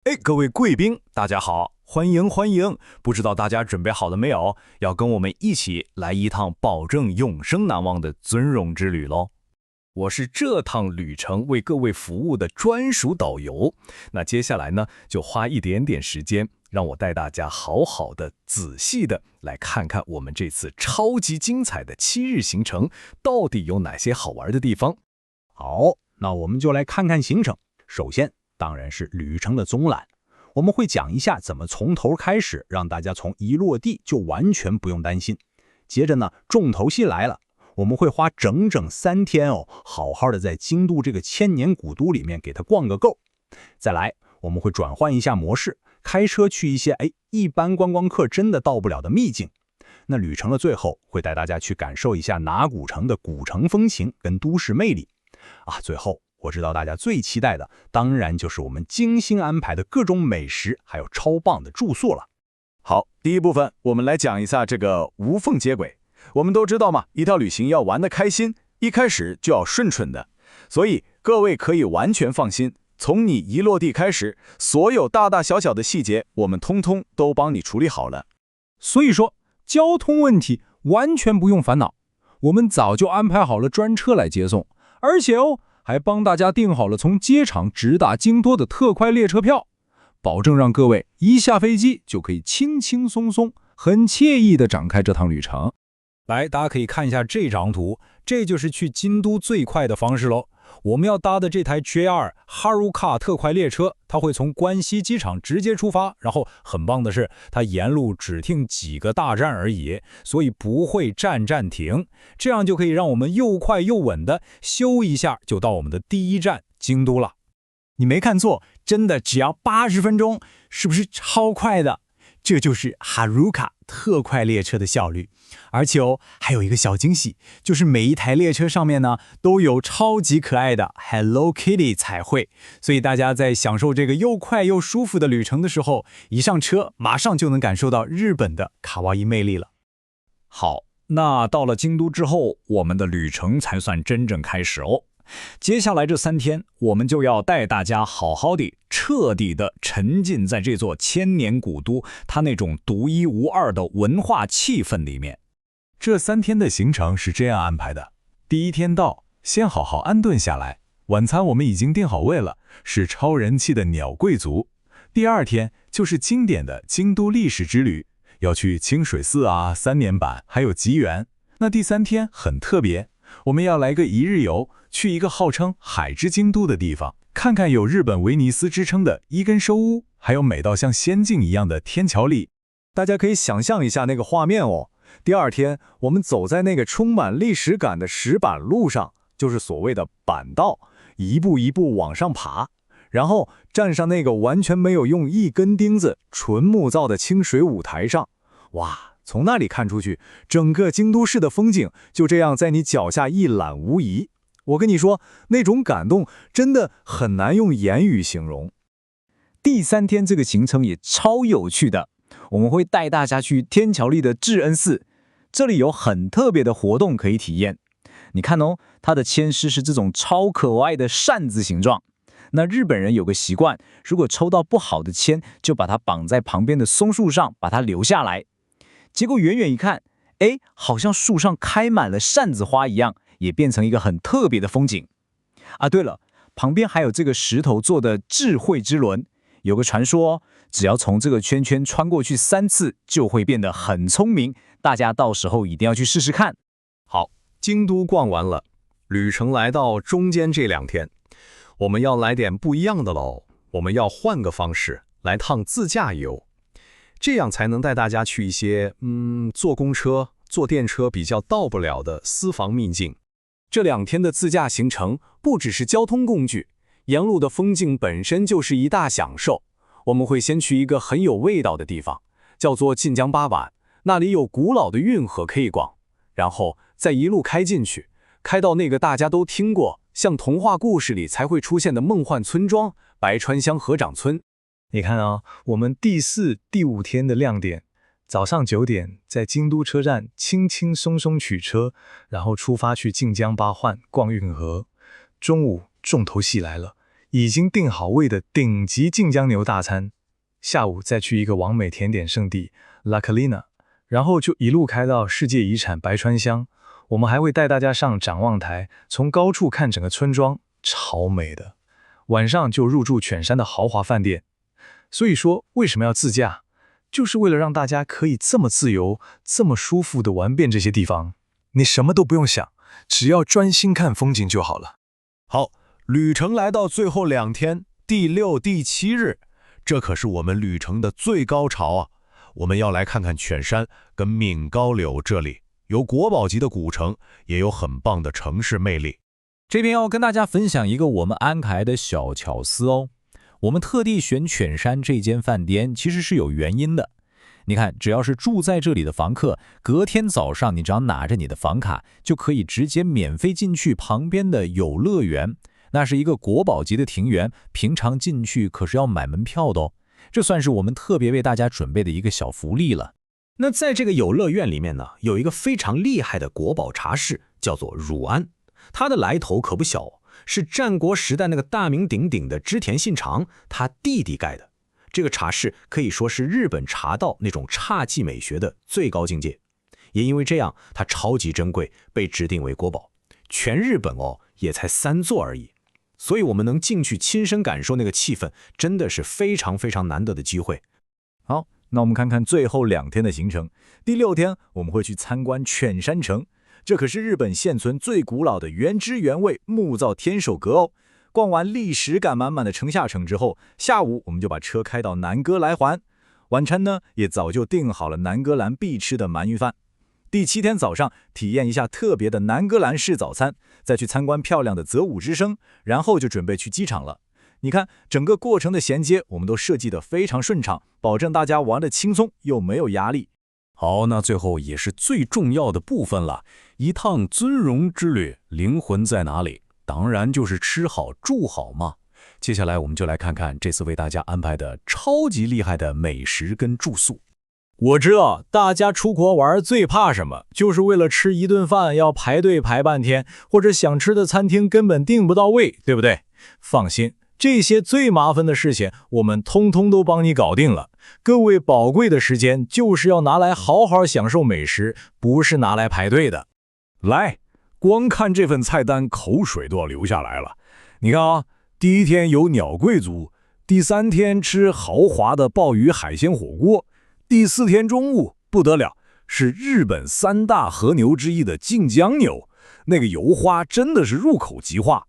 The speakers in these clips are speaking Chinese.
各位贵宾，大家好，欢迎欢迎！不知道大家准备好了没有？要跟我们一起来一趟保证永生难忘的尊荣之旅喽！我是这趟旅程为各位服务的专属导游。那接下来呢，就花一点点时间，让我带大家好好的、仔细的来看看我们这次超级精彩的7日行程到底有哪些好玩的地方。好，那我们就来看看行程。首先，当然是旅程的总览。我们会讲一下怎么从头开始，让大家从一落地就完全不用担心。接着呢，重头戏来了，我们会花整整3天好好的在京都这个千年古都里面给它逛个够。再来，我们会转换一下模式，开车去一些一般观光客真的到不了的秘境。那旅程的最后，会带大家去感受一下哪古城的古城风情跟都市魅力。最后，我知道大家最期待的，当然就是我们精心安排的各种美食，还有超棒的住宿了。好，第一部分我们来讲一下这个无缝接轨。我们都知道嘛，一条旅行要玩得开心，一开始就要顺的。所以各位可以完全放心，从你一落地开始，所有大大小小的细节，我们通通都帮你处理好了。所以说，交通问题完全不用烦恼，我们早就安排好了专车来接送，而且还帮大家订好了从机场直达京都的特快列车票，保证让各位一下飞机就可以轻轻松松、很惬意地展开这趟旅程。来，大家可以看一下这张图，这就是去京都最快的方式喽。我们要搭的这台 JR Haruka 特快列车，它会从关西机场直接出发，然后很棒的是，它沿路只停几个大站而已，所以不会站停，这样就可以让我们又快又稳的休一下，就到我们的第一站京都了。你没看错，真的只要80分钟，是不是超快的？这就是 Haruka 特快列车的效率。而且还有一个小惊喜，就是每一台列车上面呢都有超级可爱的 Hello Kitty 彩绘，所以大家在享受这个又快又舒服的旅程的时候，一上车马上就能感受到日本的卡哇伊魅力了。好，那到了京都之后，我们的旅程才算真正开始哦。接下来这3天，我们就要带大家好好的、彻底的沉浸在这座千年古都它那种独一无二的文化气氛里面。这3天的行程是这样安排的：第一天到，先好好安顿下来，晚餐我们已经订好位了，是超人气的鸟贵族。第二天就是经典的京都历史之旅，要去清水寺3年坂，还有吉原。那第3天很特别，我们要来个一日游，去一个号称海之京都的地方，看看有日本威尼斯之称的伊根收屋，还有美到像仙境一样的天桥立。大家可以想象一下那个画面第二天，我们走在那个充满历史感的石板路上，就是所谓的板道，一步一步往上爬，然后站上那个完全没有用一根钉子、纯木造的清水舞台上，哇！从那里看出去，整个京都市的风景就这样在你脚下一览无遗。我跟你说，那种感动真的很难用言语形容。第3天这个行程也超有趣的，我们会带大家去天桥立的智恩寺，这里有很特别的活动可以体验。你看它的签诗是这种超可爱的扇子形状。那日本人有个习惯，如果抽到不好的签，就把它绑在旁边的松树上，把它留下来。结果远远一看，好像树上开满了扇子花一样，也变成一个很特别的风景。对了，旁边还有这个石头做的智慧之轮，有个传说只要从这个圈圈穿过去3次，就会变得很聪明。大家到时候一定要去试试看。好，京都逛完了，旅程来到中间这2天，我们要来点不一样的喽。我们要换个方式来趟自驾游。这样才能带大家去一些坐公车、坐电车比较到不了的私房秘境。这2天的自驾行程不只是交通工具，沿路的风景本身就是一大享受。我们会先去一个很有味道的地方，叫做近江八坂，那里有古老的运河可以逛，然后再一路开进去，开到那个大家都听过，像童话故事里才会出现的梦幻村庄——白川乡合掌村。你看我们第4、第5天的亮点，早上9点在京都车站轻轻松松取车，然后出发去近江八幡逛运河。中午重头戏来了，已经订好位的顶级晋江牛大餐，下午再去一个完美甜点圣地 La Colina， 然后就一路开到世界遗产白川乡。我们还会带大家上展望台，从高处看整个村庄，超美的。晚上就入住犬山的豪华饭店。所以说，为什么要自驾？就是为了让大家可以这么自由、这么舒服地玩遍这些地方。你什么都不用想，只要专心看风景就好了。好，旅程来到最后2天，第6、第7日，这可是我们旅程的最高潮啊！我们要来看看犬山跟闽高柳，这里有国宝级的古城，也有很棒的城市魅力。这边要跟大家分享一个我们安排的小巧思哦。我们特地选犬山这间饭店，其实是有原因的。你看，只要是住在这里的房客，隔天早上你只要拿着你的房卡，就可以直接免费进去旁边的有乐园。那是一个国宝级的庭园，平常进去可是要买门票的哦。这算是我们特别为大家准备的一个小福利了。那在这个有乐园里面呢，有一个非常厉害的国宝茶室，叫做汝安。它的来头可不小，是战国时代那个大名鼎鼎的织田信长他弟弟盖的。这个茶室可以说是日本茶道那种侘寂美学的最高境界，也因为这样，它超级珍贵，被指定为国宝。全日本也才3座而已，所以我们能进去亲身感受那个气氛，真的是非常非常难得的机会。好，那我们看看最后2天的行程。第6天，我们会去参观犬山城，这可是日本现存最古老的原汁原味木造天守阁哦。逛完历史感满满的城下城之后，下午我们就把车开到南哥来还。晚餐呢，也早就订好了南哥兰必吃的鳗鱼饭。第7天早上，体验一下特别的南哥兰式早餐，再去参观漂亮的泽武之声，然后就准备去机场了。你看，整个过程的衔接我们都设计得非常顺畅，保证大家玩得轻松又没有压力。好，那最后也是最重要的部分了，一趟尊荣之旅，灵魂在哪里？当然就是吃好住好嘛。接下来我们就来看看这次为大家安排的超级厉害的美食跟住宿。我知道大家出国玩最怕什么，就是为了吃一顿饭要排队排半天，或者想吃的餐厅根本订不到位，对不对？放心，这些最麻烦的事情我们通通都帮你搞定了。各位宝贵的时间就是要拿来好好享受美食，不是拿来排队的。来，光看这份菜单，口水都要流下来了。你看啊，第1天有鸟贵族，第3天吃豪华的鲍鱼海鲜火锅，第4天中午不得了，是日本3大和牛之一的晋江牛，那个油花真的是入口即化。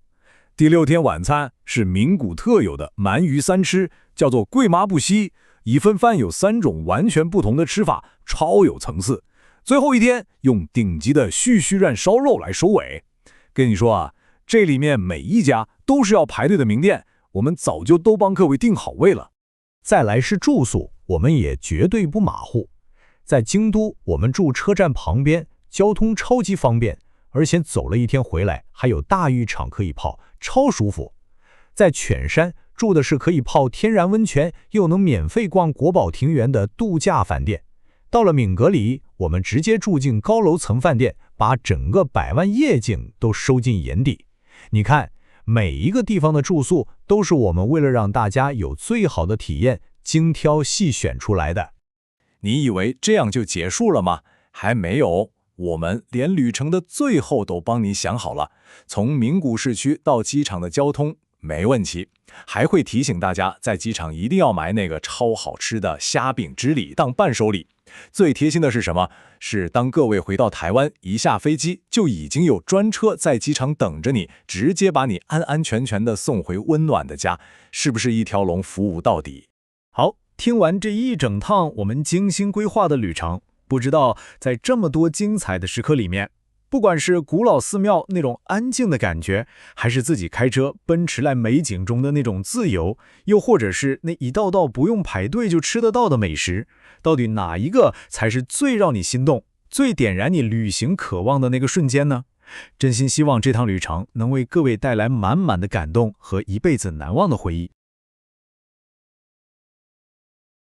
第6天晚餐是名古特有的鳗鱼3吃，叫做贵麻不息，一份饭有3种完全不同的吃法，超有层次。最后1天用顶级的旭旭苑烧肉来收尾。跟你说啊，这里面每一家都是要排队的名店，我们早就都帮各位订好位了。再来是住宿，我们也绝对不马虎。在京都，我们住车站旁边，交通超级方便，而且走了1天回来还有大浴场可以泡，超舒服。在犬山住的是可以泡天然温泉，又能免费逛国宝庭园的度假饭店。到了闽阁里，我们直接住进高楼层饭店，把整个百万夜景都收进眼底。你看，每一个地方的住宿都是我们为了让大家有最好的体验，精挑细选出来的。你以为这样就结束了吗？还没有，我们连旅程的最后都帮你想好了。从名古市区到机场的交通没问题，还会提醒大家在机场一定要买那个超好吃的虾饼之礼当伴手礼。最贴心的是什么？是当各位回到台湾，一下飞机就已经有专车在机场等着你，直接把你安安全全的送回温暖的家，是不是一条龙服务到底？好，听完这一整趟我们精心规划的旅程，不知道在这么多精彩的时刻里面，不管是古老寺庙那种安静的感觉，还是自己开车奔驰来美景中的那种自由，又或者是那一道道不用排队就吃得到的美食，到底哪一个才是最让你心动，最点燃你旅行渴望的那个瞬间呢？真心希望这趟旅程能为各位带来满满的感动和一辈子难忘的回忆。